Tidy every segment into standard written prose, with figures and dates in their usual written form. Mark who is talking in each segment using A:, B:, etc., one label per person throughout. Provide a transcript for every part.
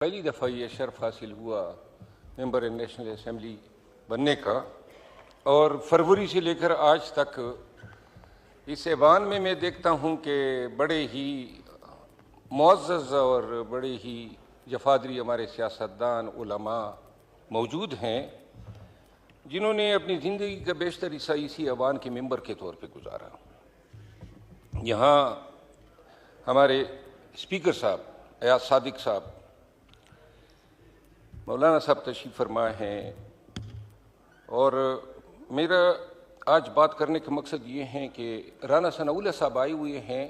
A: پہلی دفعہ یہ شرف حاصل ہوا ممبر نیشنل اسمبلی بننے کا، اور فروری سے لے کر آج تک اس ایوان میں دیکھتا ہوں کہ بڑے ہی معزز اور بڑے ہی جفادری ہمارے سیاستدان علماء موجود ہیں جنہوں نے اپنی زندگی کا بیشتر حصہ اسی ایوان کے ممبر کے طور پہ گزارا۔ یہاں ہمارے اسپیکر صاحب ایاز صادق صاحب، مولانا صاحب تشریف فرما ہیں، اور میرا آج بات کرنے کا مقصد یہ ہے کہ رانا ثناء اللہ صاحب آئے ہوئے ہیں،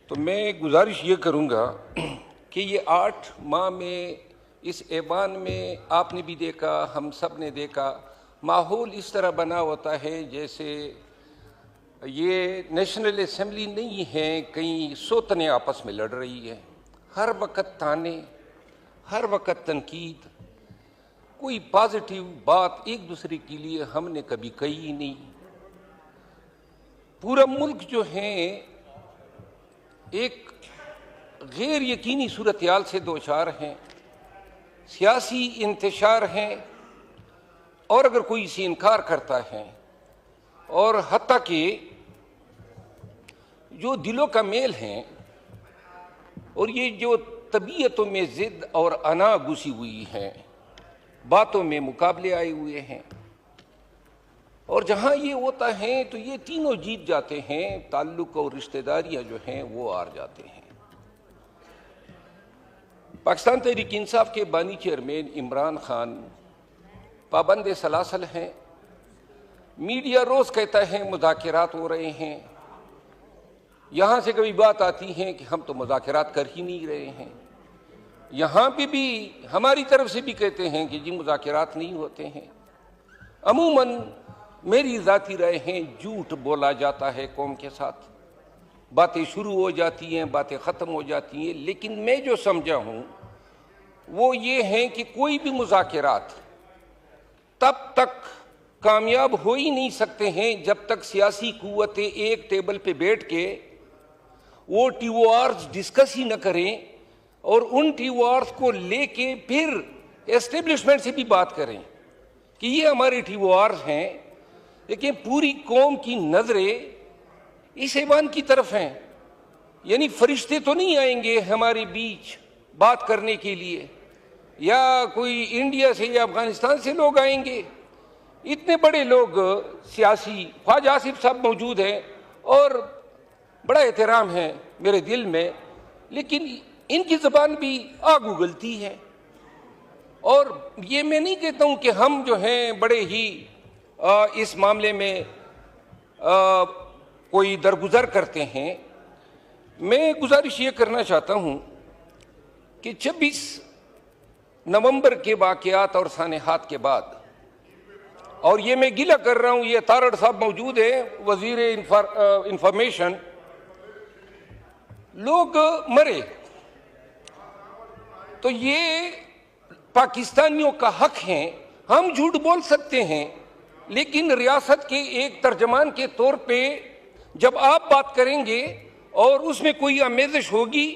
A: تو میں گزارش یہ کروں گا کہ یہ 8 ماہ میں اس ایوان میں آپ نے بھی دیکھا، ہم سب نے دیکھا، ماحول اس طرح بنا ہوتا ہے جیسے یہ نیشنل اسمبلی نہیں ہے، کئی سوتنیں آپس میں لڑ رہی ہے، ہر وقت تانے، ہر وقت تنقید، کوئی پازیٹیو بات ایک دوسرے کے لیے ہم نے کبھی کہی ہی نہیں۔ پورا ملک جو ہے ایک غیر یقینی صورتحال سے دوچار ہیں، سیاسی انتشار ہیں، اور اگر کوئی اسے انکار کرتا ہے، اور حتیٰ کہ جو دلوں کا میل ہے اور یہ جو طبیعتوں میں ضد اور انا گھسی ہوئی ہے، باتوں میں مقابلے آئے ہوئے ہیں، اور جہاں یہ ہوتا ہے تو یہ تینوں جیت جاتے ہیں، تعلق اور رشتہ داریاں جو ہیں وہ ہار جاتے ہیں۔ پاکستان تحریک انصاف کے بانی چیئرمین عمران خان پابند سلاسل ہیں، میڈیا روز کہتا ہے مذاکرات ہو رہے ہیں، یہاں سے کبھی بات آتی ہے کہ ہم تو مذاکرات کر ہی نہیں رہے ہیں، یہاں پہ بھی ہماری طرف سے بھی کہتے ہیں کہ جی مذاکرات نہیں ہوتے ہیں۔ عموماً میری ذاتی رائے ہیں، جھوٹ بولا جاتا ہے قوم کے ساتھ، باتیں شروع ہو جاتی ہیں، باتیں ختم ہو جاتی ہیں، لیکن میں جو سمجھا ہوں وہ یہ ہے کہ کوئی بھی مذاکرات تب تک کامیاب ہو ہی نہیں سکتے ہیں جب تک سیاسی قوتیں ایک ٹیبل پہ بیٹھ کے وہ ٹی او آرز ڈسکس ہی نہ کریں، اور ان ٹی او آرز کو لے کے پھر اسٹیبلشمنٹ سے بھی بات کریں کہ یہ ہمارے ٹی او آرز ہیں، لیکن پوری قوم کی نظریں اس ایوان کی طرف ہیں، یعنی فرشتے تو نہیں آئیں گے ہمارے بیچ بات کرنے کے لیے، یا کوئی انڈیا سے یا افغانستان سے لوگ آئیں گے، اتنے بڑے لوگ سیاسی، خواجہ آصف صاحب موجود ہیں اور بڑا احترام ہے میرے دل میں، لیکن ان کی زبان بھی آگ اگلتی ہے، اور یہ میں نہیں کہتا ہوں کہ ہم جو ہیں بڑے ہی اس معاملے میں کوئی درگزر کرتے ہیں۔ میں گزارش یہ کرنا چاہتا ہوں کہ 26 نومبر کے واقعات اور سانحات کے بعد، اور یہ میں گلہ کر رہا ہوں، یہ تارڑ صاحب موجود ہیں، وزیر انفارمیشن، لوگ مرے، تو یہ پاکستانیوں کا حق ہے، ہم جھوٹ بول سکتے ہیں، لیکن ریاست کے ایک ترجمان کے طور پہ جب آپ بات کریں گے اور اس میں کوئی آمیزش ہوگی،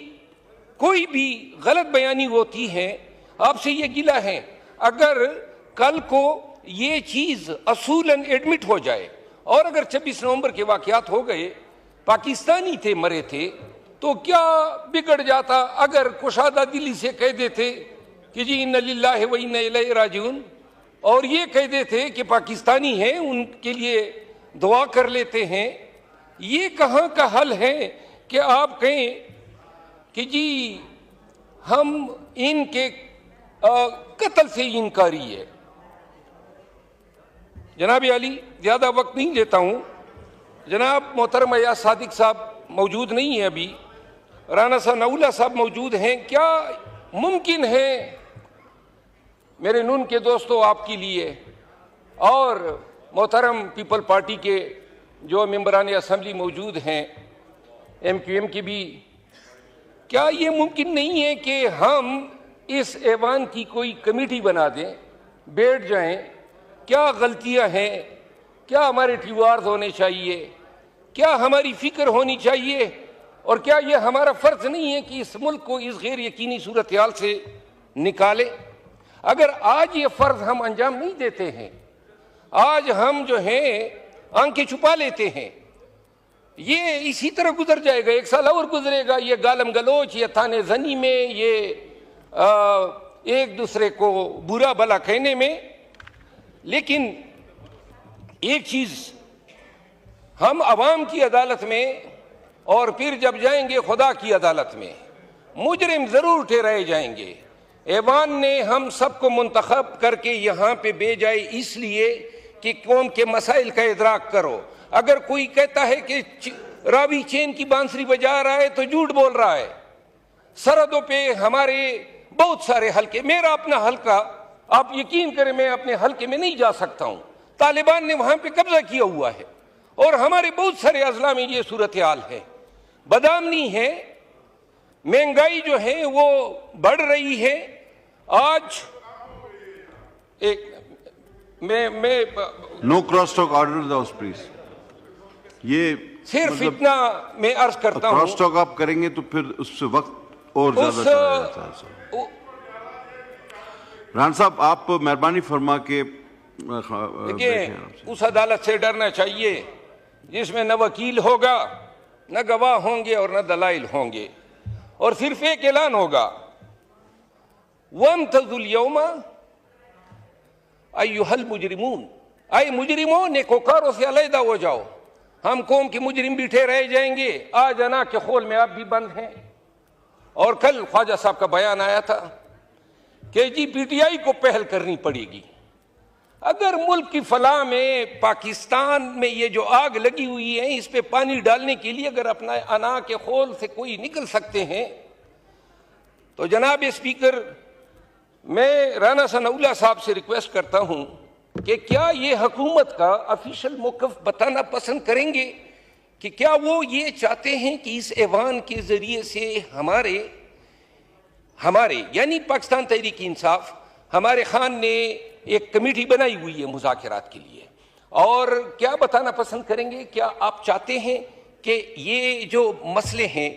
A: کوئی بھی غلط بیانی ہوتی ہے، آپ سے یہ گلہ ہے، اگر کل کو یہ چیز اصولاً ایڈمٹ ہو جائے، اور اگر 26 نومبر کے واقعات ہو گئے، پاکستانی تھے مرے تھے، تو کیا بگڑ جاتا اگر کشادہ دلی سے کہہ دیتے کہ جی انا للہ و انا الیہ راجعون، اور یہ کہہ دیتے کہ پاکستانی ہیں ان کے لیے دعا کر لیتے ہیں۔ یہ کہاں کا حل ہے کہ آپ کہیں کہ جی ہم ان کے قتل سے انکاری ہے۔ جناب علی، زیادہ وقت نہیں لیتا ہوں، جناب محترم ایاز صادق صاحب موجود نہیں ہیں، ابھی رانا ثناء اللہ صاحب موجود ہیں، کیا ممکن ہے میرے نون کے دوستوں آپ کے لیے، اور محترم پیپل پارٹی کے جو ممبران اسمبلی موجود ہیں، ایم کیو ایم کے بھی، کیا یہ ممکن نہیں ہے کہ ہم اس ایوان کی کوئی کمیٹی بنا دیں، بیٹھ جائیں، کیا غلطیاں ہیں، کیا ہمارے ٹی او آرز ہونے چاہیے، کیا ہماری فکر ہونی چاہیے، اور کیا یہ ہمارا فرض نہیں ہے کہ اس ملک کو اس غیر یقینی صورتحال سے نکالے؟ اگر آج یہ فرض ہم انجام نہیں دیتے ہیں، آج ہم جو ہیں آنکھیں چھپا لیتے ہیں، یہ اسی طرح گزر جائے گا، ایک سال اور گزرے گا، یہ گالم گلوچ، یہ تانے زنی میں، یہ ایک دوسرے کو برا بھلا کہنے میں۔ لیکن ایک چیز، ہم عوام کی عدالت میں اور پھر جب جائیں گے خدا کی عدالت میں مجرم ضرور ٹھہرائے جائیں گے۔ ایوان نے ہم سب کو منتخب کر کے یہاں پہ بھیجا ہے اس لیے کہ قوم کے مسائل کا ادراک کرو۔ اگر کوئی کہتا ہے کہ راوی چین کی بانسری بجا رہا ہے تو جھوٹ بول رہا ہے۔ سرحدوں پہ ہمارے بہت سارے حلقے، میرا اپنا حلقہ، آپ یقین کریں میں اپنے حلقے میں نہیں جا سکتا ہوں، طالبان نے وہاں پہ قبضہ کیا ہوا ہے، اور ہمارے بہت سارے اضلاع میں یہ صورتحال ہے۔ بدامنی ہے، مہنگائی جو ہے وہ بڑھ رہی ہے۔ آج میں
B: no cross talk order house please. یہ
A: صرف اتنا میں عرض کرتا ہوں،
B: کراس ٹاک آپ کریں گے تو پھر اس سے وقت اور زیادہ چلا جاتا ہے۔ رحان صاحب آپ مہربانی فرما کے
A: دیکھیں، اس عدالت سے ڈرنا چاہیے جس میں نہ وکیل ہوگا، نہ گواہ ہوں گے اور نہ دلائل ہوں گے، اور صرف ایک اعلان ہوگا، وَامْتَزُوا الْيَوْمَ أَيُّهَا الْمُجْرِمُونَ، اے مجرموں نیکوکاروں سے علیحدہ ہو جاؤ، ہم قوم کے مجرم بیٹھے رہ جائیں گے، آج انا کے خول میں آپ بھی بند ہیں۔ اور کل خواجہ صاحب کا بیان آیا تھا کہ جی پی ٹی آئی کو پہل کرنی پڑے گی۔ اگر ملک کی فلاح میں، پاکستان میں یہ جو آگ لگی ہوئی ہے اس پہ پانی ڈالنے کے لیے اگر اپنا انا کے خول سے کوئی نکل سکتے ہیں تو جناب اسپیکر، میں رانا ثناءاللہ صاحب سے ریکویسٹ کرتا ہوں کہ کیا یہ حکومت کا آفیشیل موقف بتانا پسند کریں گے کہ کیا وہ یہ چاہتے ہیں کہ اس ایوان کے ذریعے سے ہمارے یعنی پاکستان تحریک انصاف، ہمارے خان نے ایک کمیٹی بنائی ہوئی ہے مذاکرات کے لیے، اور کیا بتانا پسند کریں گے، کیا آپ چاہتے ہیں کہ یہ جو مسئلے ہیں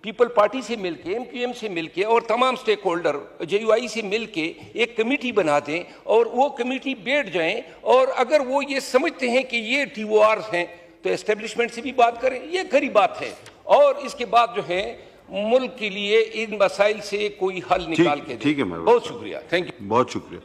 A: پیپل پارٹی سے مل کے، ایم کیو ایم سے مل کے اور تمام سٹیک ہولڈر، جے یو آئی سے مل کے ایک کمیٹی بنا دیں اور وہ کمیٹی بیٹھ جائیں، اور اگر وہ یہ سمجھتے ہیں کہ یہ ٹی او آرز ہیں تو اسٹیبلشمنٹ سے بھی بات کریں، یہ کھری بات ہے، اور اس کے بعد جو ہے ملک کے لیے ان مسائل سے کوئی حل نکال کے دیں۔
B: ٹھیک ہے،
A: بہت شکریہ، تھینک یو۔
B: بہت شکریہ۔